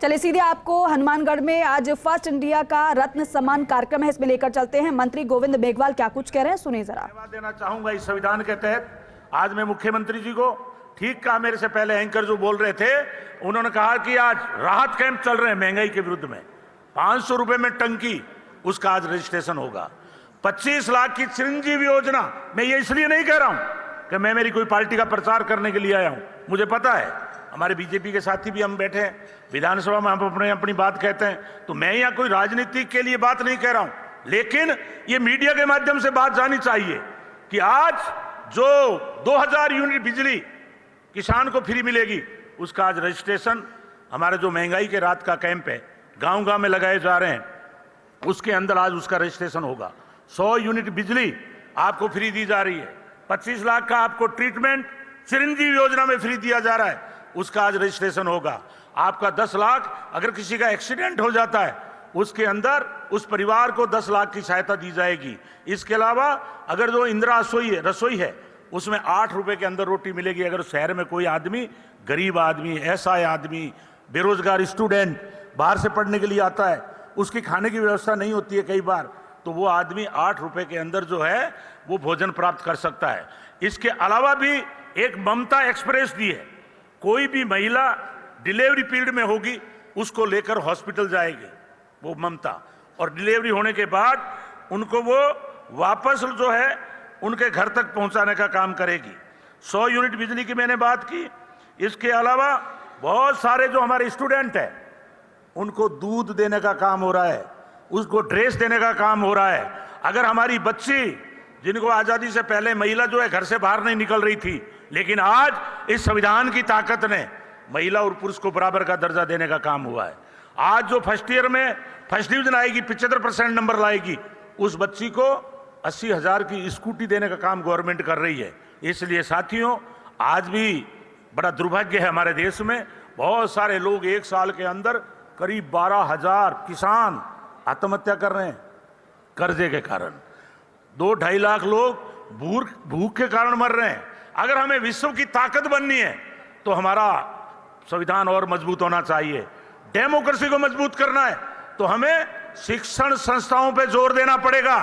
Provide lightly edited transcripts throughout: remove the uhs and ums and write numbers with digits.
चलिए सीधे आपको हनुमानगढ़ में आज फर्स्ट इंडिया का रत्न सम्मान कार्यक्रम है, इसमें लेकर चलते हैं। मंत्री गोविंद मेघवाल क्या कुछ कह रहे हैं, सुनिए जरा। धन्यवाद देना चाहूंगा इस संविधान के तहत। आज मैं मुख्यमंत्री जी को ठीक कहा, मेरे से पहले एंकर जो बोल रहे थे उन्होंने कहा कि आज राहत कैंप चल रहे हैं महंगाई के विरुद्ध में, 500 रुपए में टंकी, उसका आज रजिस्ट्रेशन होगा। 25 लाख की चिरंजीवी योजना, मैं ये इसलिए नहीं कह रहा हूं कि मैं मेरी कोई पार्टी का प्रचार करने के लिए आया हूं, मुझे पता है हमारे बीजेपी के साथी भी हम बैठे हैं विधानसभा में, हम अपनी बात कहते हैं, तो मैं यहाँ कोई राजनीति के लिए बात नहीं कह रहा हूं, लेकिन ये मीडिया के माध्यम से बात जानी चाहिए कि आज जो 2000 यूनिट बिजली किसान को फ्री मिलेगी, उसका आज रजिस्ट्रेशन हमारे जो महंगाई के रात का कैंप है गांव गांव में लगाए जा रहे हैं, उसके अंदर आज उसका रजिस्ट्रेशन होगा। 100 यूनिट बिजली आपको फ्री दी जा रही है, 25 लाख का आपको ट्रीटमेंट चिरंजीवी योजना में फ्री दिया जा रहा है, उसका आज रजिस्ट्रेशन होगा। आपका 10 लाख, अगर किसी का एक्सीडेंट हो जाता है उसके अंदर उस परिवार को 10 लाख की सहायता दी जाएगी। इसके अलावा अगर जो इंदिरा रसोई है उसमें 8 रुपए के अंदर रोटी मिलेगी। अगर शहर में कोई आदमी, गरीब आदमी, ऐसा आदमी, बेरोजगार स्टूडेंट बाहर से पढ़ने के लिए आता है, उसकी खाने की व्यवस्था नहीं होती है कई बार, तो वो आदमी 8 रुपए के अंदर जो है वो भोजन प्राप्त कर सकता है। इसके अलावा भी एक ममता एक्सप्रेस दी है, कोई भी महिला डिलीवरी पीरियड में होगी उसको लेकर हॉस्पिटल जाएगी वो ममता, और डिलीवरी होने के बाद उनको वो वापस जो है उनके घर तक पहुंचाने का काम करेगी। 100 यूनिट बिजली की मैंने बात की। इसके अलावा बहुत सारे जो हमारे स्टूडेंट हैं उनको दूध देने का काम हो रहा है, उसको ड्रेस देने का काम हो रहा है। अगर हमारी बच्ची, जिनको आजादी से पहले महिला जो है घर से बाहर नहीं निकल रही थी, लेकिन आज इस संविधान की ताकत ने महिला और पुरुष को बराबर का दर्जा देने का काम हुआ है। आज जो फर्स्ट ईयर में फर्स्ट डिवीजन आएगी, 75% नंबर लाएगी, उस बच्ची को 80,000 की स्कूटी देने का काम गवर्नमेंट कर रही है। इसलिए साथियों, आज भी बड़ा दुर्भाग्य है हमारे देश में, बहुत सारे लोग एक साल के अंदर करीब 12,000 किसान आत्महत्या कर रहे हैं कर्जे के कारण, 2-2.5 लाख लोग भूख के कारण मर रहे हैं। अगर हमें विश्व की ताकत बननी है तो हमारा संविधान और मजबूत होना चाहिए। डेमोक्रेसी को मजबूत करना है तो हमें शिक्षण संस्थाओं पे जोर देना पड़ेगा।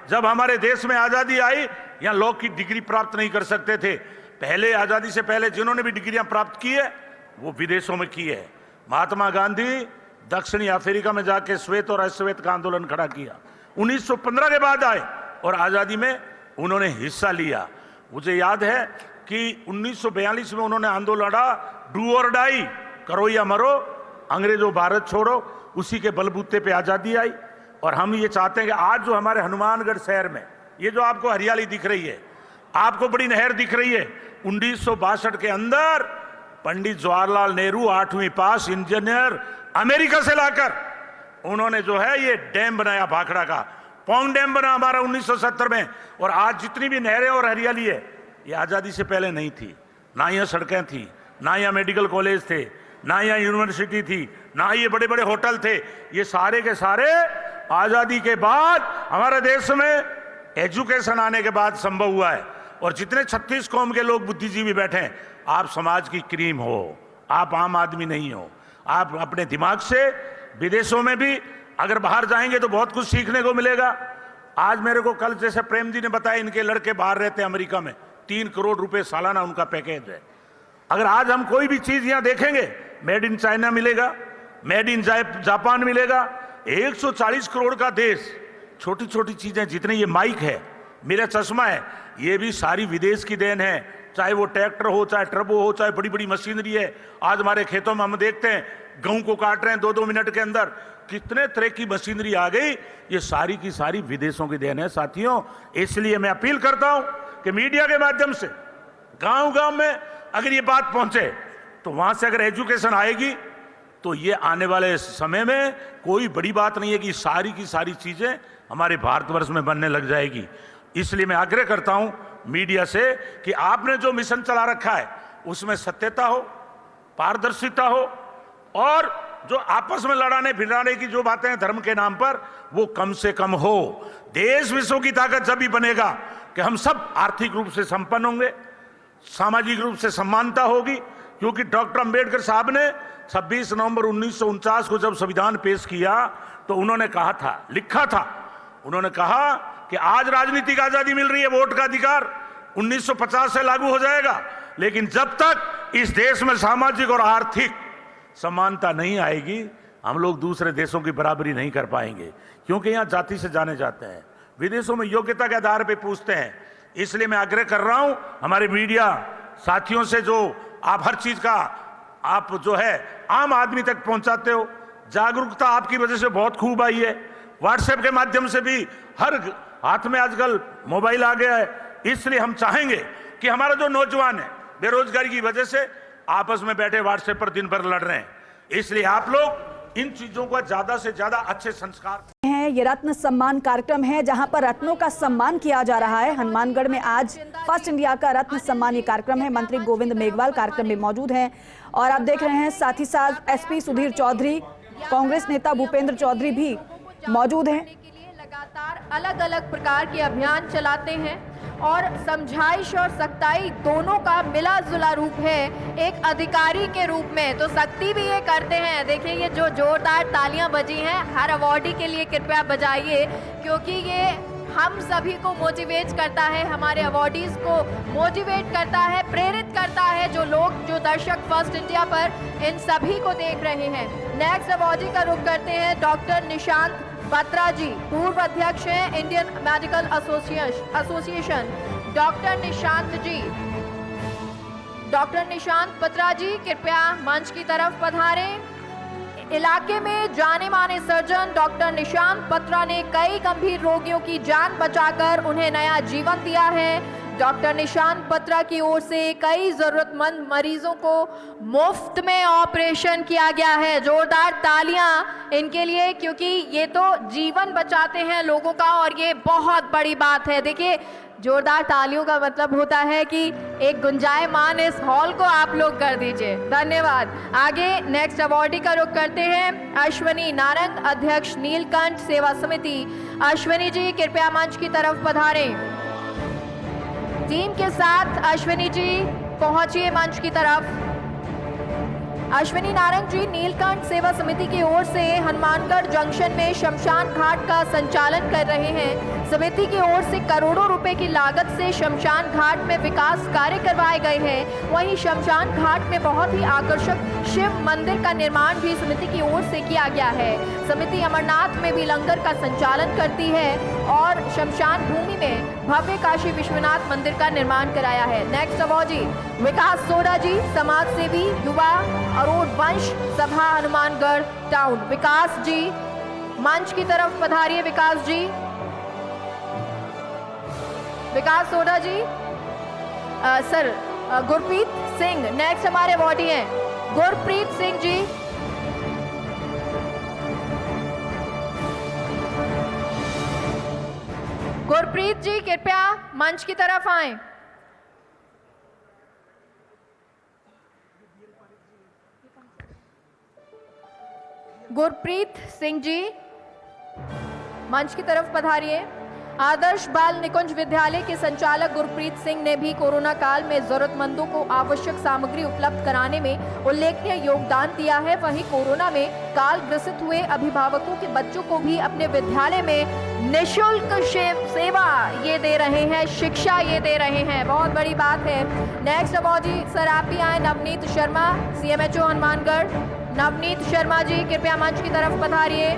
जब हमारे देश में आजादी आई, यहाँ लॉ की डिग्री प्राप्त नहीं कर सकते थे। पहले आजादी से पहले जिन्होंने भी डिग्रियां प्राप्त की है वो विदेशों में की है। महात्मा गांधी दक्षिणी अफ्रीका में जाके श्वेत और अश्वेत का आंदोलन खड़ा किया, 1915 के बाद आए और आजादी में उन्होंने हिस्सा लिया। मुझे याद है कि 1942 में उन्होंने आंदोलन लड़ा, डू और डाई, करो या मरो, अंग्रेजों भारत छोड़ो, उसी के बलबूते पे आजादी आई। और हम ये चाहते हैं कि आज जो हमारे हनुमानगढ़ शहर में ये जो आपको हरियाली दिख रही है, आपको बड़ी नहर दिख रही है, 1962 के अंदर पंडित जवाहरलाल नेहरू 8वीं पास इंजीनियर अमेरिका से लाकर उन्होंने जो है ये डैम बनाया, भाखड़ा का पोंग डैम बना हमारा 1970 में। और आज जितनी भी नहरें और हरियाली है ये आजादी से पहले नहीं थी। ना यहाँ सड़कें थी, ना यहाँ मेडिकल कॉलेज थे, ना यहाँ यूनिवर्सिटी थी, ना ये बड़े बड़े होटल थे। ये सारे के सारे आजादी के बाद हमारे देश में एजुकेशन आने के बाद संभव हुआ है। और जितने 36 कौम के लोग बुद्धिजीवी बैठे हैं, आप समाज की क्रीम हो, आप आम आदमी नहीं हो। आप अपने दिमाग से विदेशों में भी अगर बाहर जाएंगे तो बहुत कुछ सीखने को मिलेगा। आज मेरे को कल जैसे प्रेम जी ने बताया, इनके लड़के बाहर रहते हैं अमेरिका में, 3 करोड़ रुपए सालाना उनका पैकेज है। अगर आज हम कोई भी चीज यहां देखेंगे, मेड इन चाइना मिलेगा, मेड इन जापान मिलेगा। 140 करोड़ का देश, छोटी छोटी चीजें, जितने ये माइक है, मेरा चश्मा है, ये भी सारी विदेश की देन है। चाहे वो ट्रैक्टर हो, चाहे टर्बो हो, चाहे बड़ी बड़ी मशीनरी है। आज हमारे खेतों में हम देखते हैं गेहूं को काट रहे हैं 2-2 मिनट के अंदर, कितने तरह की मशीनरी आ गई, ये सारी की सारी विदेशों की देन है साथियों। इसलिए मैं अपील करता हूं कि मीडिया के माध्यम से गांव गांव में अगर ये बात पहुंचे तो वहां से अगर एजुकेशन आएगी तो ये आने वाले समय में कोई बड़ी बात नहीं है कि सारी की सारी चीजें हमारे भारतवर्ष में बनने लग जाएगी। इसलिए मैं आग्रह करता हूं मीडिया से कि आपने जो मिशन चला रखा है उसमें सत्यता हो, पारदर्शिता हो, और जो आपस में लड़ाने भिड़ाने की जो बातें हैं धर्म के नाम पर, वो कम से कम हो। देश विश्व की ताकत जब भी बनेगा कि हम सब आर्थिक रूप से संपन्न होंगे, सामाजिक रूप से समानता होगी, क्योंकि डॉक्टर अंबेडकर साहब ने 26 नवंबर 1949 को जब संविधान पेश किया तो उन्होंने कहा था, लिखा था, उन्होंने कहा कि आज राजनीतिक आजादी मिल रही है, वोट का अधिकार 1950 से लागू हो जाएगा, लेकिन जब तक इस देश में सामाजिक और आर्थिक समानता नहीं आएगी हम लोग दूसरे देशों की बराबरी नहीं कर पाएंगे, क्योंकि यहाँ जाति से जाने जाते हैं, विदेशों में योग्यता के आधार पर पूछते हैं। इसलिए मैं आग्रह कर रहा हूं हमारे मीडिया साथियों से, जो आप हर चीज का आप जो है आम आदमी तक पहुंचाते हो, जागरूकता आपकी वजह से बहुत खूब आई है। व्हाट्सएप के माध्यम से भी हर हाथ में आजकल मोबाइल आ गया है, इसलिए हम चाहेंगे कि हमारा जो नौजवान है बेरोजगारी की वजह से आपस में बैठे व्हाट्सएप पर दिन भर लड़ रहे हैं, इसलिए आप लोग इन चीजों का ज्यादा से ज्यादा अच्छे संस्कार हैं। ये रत्न सम्मान कार्यक्रम है जहां पर रत्नों का सम्मान किया जा रहा है। हनुमानगढ़ में आज फर्स्ट इंडिया का रत्न सम्मान ये कार्यक्रम है। मंत्री गोविंद मेघवाल कार्यक्रम में मौजूद हैं और आप देख रहे हैं साथ ही साथ एसपी सुधीर चौधरी, कांग्रेस नेता भूपेंद्र चौधरी भी मौजूद हैं। लगातार अलग अलग प्रकार के अभियान चलाते हैं और समझाइश और सख्ताई दोनों का मिला जुला रूप है। एक अधिकारी के रूप में तो सख्ती भी ये करते हैं। देखिए ये जो जोरदार तालियां बजी हैं, हर अवॉर्डी के लिए कृपया बजाइए, क्योंकि ये हम सभी को मोटिवेट करता है, हमारे अवॉर्डीज को मोटिवेट करता है, प्रेरित करता है। जो लोग, जो दर्शक फर्स्ट इंडिया पर इन सभी को देख रहे हैं। नेक्स्ट अवॉर्डी का रुख करते हैं डॉक्टर निशांत बत्रा जी, पूर्व अध्यक्ष हैं Indian medical association. Doctor Nishant Batra ji कृपया मंच की तरफ पधारें। इलाके में जाने माने सर्जन डॉक्टर निशांत बत्रा ने कई गंभीर रोगियों की जान बचाकर उन्हें नया जीवन दिया है। डॉक्टर निशांत बत्रा की ओर से कई जरूरतमंद मरीजों को मुफ्त में ऑपरेशन किया गया है। जोरदार तालियां इनके लिए, क्योंकि ये तो जीवन बचाते हैं लोगों का और ये बहुत बड़ी बात है। देखिए जोरदार तालियों का मतलब होता है कि एक गुंजायमान इस हॉल को आप लोग कर दीजिए। धन्यवाद। आगे नेक्स्ट अवॉर्डी का रुख करते हैं अश्वनी नारंग, अध्यक्ष नीलकंठ सेवा समिति। अश्वनी जी कृपया मंच की तरफ पधारें। टीम के साथ अश्विनी जी पहुंचिए मंच की तरफ। अश्विनी नारंग जी नीलकंठ सेवा समिति की ओर से हनुमानगढ़ जंक्शन में शमशान घाट का संचालन कर रहे हैं। समिति की ओर से करोड़ों रुपए की लागत से शमशान घाट में विकास कार्य करवाए गए हैं। वहीं शमशान घाट में बहुत ही आकर्षक शिव मंदिर का निर्माण भी समिति की ओर से किया गया है। समिति अमरनाथ में भी लंगर का संचालन करती है और शमशान भूमि में भव्य काशी विश्वनाथ मंदिर का निर्माण कराया है। नेक्स्ट अवॉर्डी विकास सोडा जी, समाज सेवी, युवा अरूण वंश सभा हनुमानगढ़ टाउन। विकास जी मंच की तरफ पधारिए। विकास जी, विकास सोडा जी, सर गुरप्रीत सिंह नेक्स्ट हमारे अवॉर्डी हैं। गुरप्रीत सिंह जी, गुरप्रीत जी कृपया मंच की तरफ आएं। गुरप्रीत सिंह जी मंच की तरफ पधारिए। आदर्श बाल निकुंज विद्यालय के संचालक गुरप्रीत सिंह ने भी कोरोना काल में जरूरतमंदों को आवश्यक सामग्री उपलब्ध कराने में उल्लेखनीय योगदान दिया है। वहीं कोरोना में काल ग्रसित हुए अभिभावकों के बच्चों को भी अपने विद्यालय में निःशुल्क सेवा ये दे रहे हैं, शिक्षा ये दे रहे हैं। बहुत बड़ी बात है। नेक्स्ट अवॉर्डी सर आप भी आए। नवनीत शर्मा, CMHO हनुमानगढ़। नवनीत शर्मा जी कृपया मंच की तरफ पधारिए।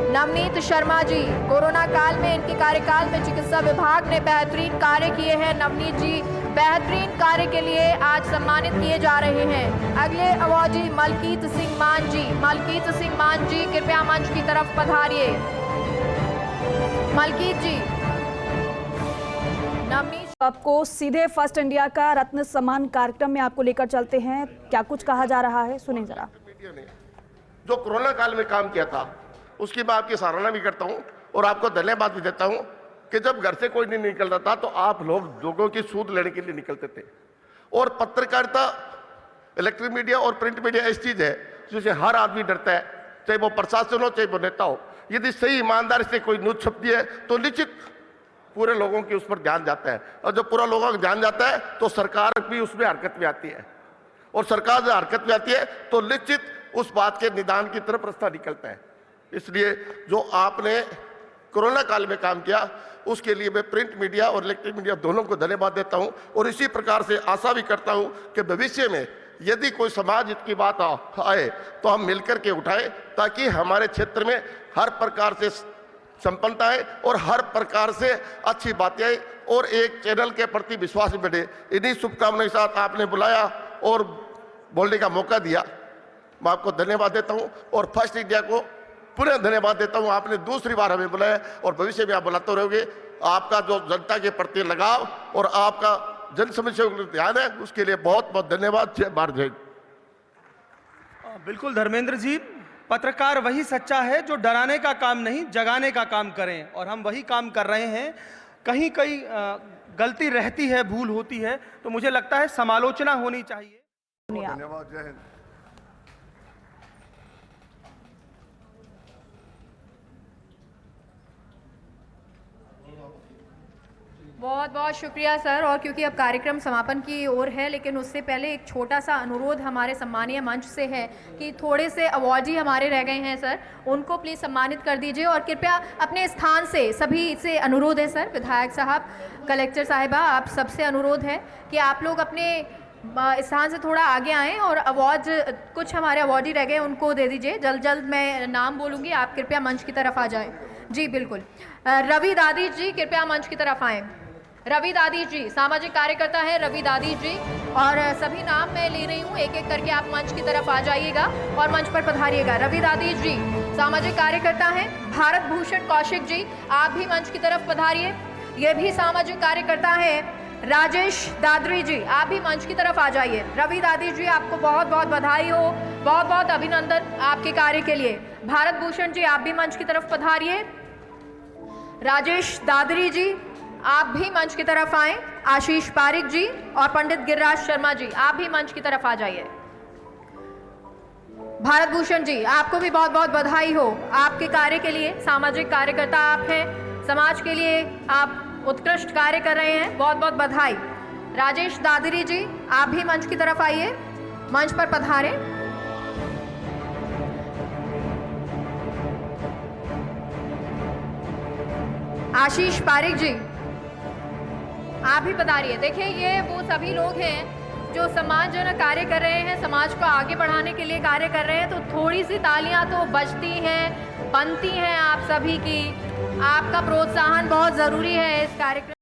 नवनीत शर्मा जी, कोरोना काल में इनके कार्यकाल में चिकित्सा विभाग ने बेहतरीन कार्य किए हैं। नवनीत जी बेहतरीन कार्य के लिए आज सम्मानित किए जा रहे हैं। अगले अवॉर्डी मलकीत सिंह मान जी। मलकीत सिंह मान जी कृपया मंच की तरफ पधारिए। मलकीत जी। नवनीत आपको सीधे फर्स्ट इंडिया का रत्न सम्मान कार्यक्रम में आपको लेकर चलते हैं। क्या कुछ कहा जा रहा है, सुनिए जरा। जो कोरोना काल में काम किया था उसकी मैं आपकी सराहना भी करता हूं और आपको धन्यवाद भी देता हूं कि जब घर से कोई नहीं निकल रहा था तो आप लोगों की सूद लेने के लिए निकलते थे। और पत्रकारिता, इलेक्ट्रिक मीडिया और प्रिंट मीडिया ऐसी चीज है जिसे हर आदमी डरता है, चाहे वो प्रशासन हो चाहे वो नेता हो। यदि सही ईमानदारी से कोई न्यूज छपती है तो निश्चित पूरे लोगों की उस पर ध्यान जाता है, और जब पूरा लोगों का ध्यान जाता है तो सरकार भी उसमें हरकत में आती है। और सरकार जब हरकत में आती है तो निश्चित उस बात के निदान की तरफ रास्ता निकलता है। इसलिए जो आपने कोरोना काल में काम किया उसके लिए मैं प्रिंट मीडिया और इलेक्ट्रिक मीडिया दोनों को धन्यवाद देता हूं और इसी प्रकार से आशा भी करता हूं कि भविष्य में यदि कोई समाज हित की बात आए तो हम मिलकर के उठाएं ताकि हमारे क्षेत्र में हर प्रकार से संपन्नता है और हर प्रकार से अच्छी बातें आए और एक चैनल के प्रति विश्वास भी बढ़े। इन्हीं शुभकामनाओं के साथ आपने बुलाया और बोलने का मौका दिया, मैं आपको धन्यवाद देता हूं और फर्स्ट इंडिया को पुनः धन्यवाद देता हूं। आपने दूसरी बार हमें बुलाया और भविष्य में आप बुलाते रहोगे। आपका जो जनता के प्रति लगाव और आपका जन समस्या पर ध्यान है उसके लिए बहुत बहुत धन्यवाद। जय भारत जय। बिल्कुल धर्मेंद्र जी, पत्रकार वही सच्चा है जो डराने का काम नहीं जगाने का काम करें, और हम वही काम कर रहे हैं। कहीं कहीं गलती रहती है, भूल होती है, तो मुझे लगता है समालोचना होनी चाहिए। धन्यवाद। जय हिंद। बहुत बहुत शुक्रिया सर। और क्योंकि अब कार्यक्रम समापन की ओर है, लेकिन उससे पहले एक छोटा सा अनुरोध हमारे सम्मानीय मंच से है कि थोड़े से अवार्डी हमारे रह गए हैं सर, उनको प्लीज़ सम्मानित कर दीजिए। और कृपया अपने स्थान से सभी से अनुरोध है सर, विधायक साहब, कलेक्टर साहिबा, आप सबसे अनुरोध है कि आप लोग अपने स्थान से थोड़ा आगे आएँ और अवार्ड, कुछ हमारे अवार्डी रह गए उनको दे दीजिए। जल्द जल्द मैं नाम बोलूँगी, आप कृपया मंच की तरफ आ जाएँ। जी बिल्कुल। रवि दादी जी कृपया मंच की तरफ आएँ। रवि दादी जी सामाजिक कार्यकर्ता है, रवि दादी जी, और सभी नाम मैं ले रही हूँ, एक एक करके आप मंच की तरफ आ जाइएगा और मंच पर पधारिएगा। रवि दादी जी सामाजिक कार्यकर्ता हैं। भारत भूषण कौशिक जी, आप भी मंच की तरफ पधारिए, ये भी सामाजिक कार्यकर्ता है। राजेश दादरी जी, आप भी मंच की तरफ आ जाइए। रवि दादी जी, आपको बहुत बहुत बधाई हो, बहुत बहुत अभिनंदन आपके कार्य के लिए। भारत भूषण जी, आप भी मंच की तरफ पधारिए। राजेश दादरी जी, आप भी मंच की तरफ आएं। आशीष पारिक जी और पंडित गिरिराज शर्मा जी, आप भी मंच की तरफ आ जाइए। भारत भूषण जी, आपको भी बहुत बहुत बधाई हो आपके कार्य के लिए। सामाजिक कार्यकर्ता आप हैं, समाज के लिए आप उत्कृष्ट कार्य कर रहे हैं, बहुत बहुत बधाई। राजेश दादरी जी, आप भी मंच की तरफ आइए, मंच पर पधारें। आशीष पारिक जी, आप भी पधारिए। देखिए, ये वो सभी लोग हैं जो सम्मानजनक कार्य कर रहे हैं, समाज को आगे बढ़ाने के लिए कार्य कर रहे हैं, तो थोड़ी सी तालियां तो बजती हैं, बनती हैं आप सभी की। आपका प्रोत्साहन बहुत ज़रूरी है इस कार्यक्रम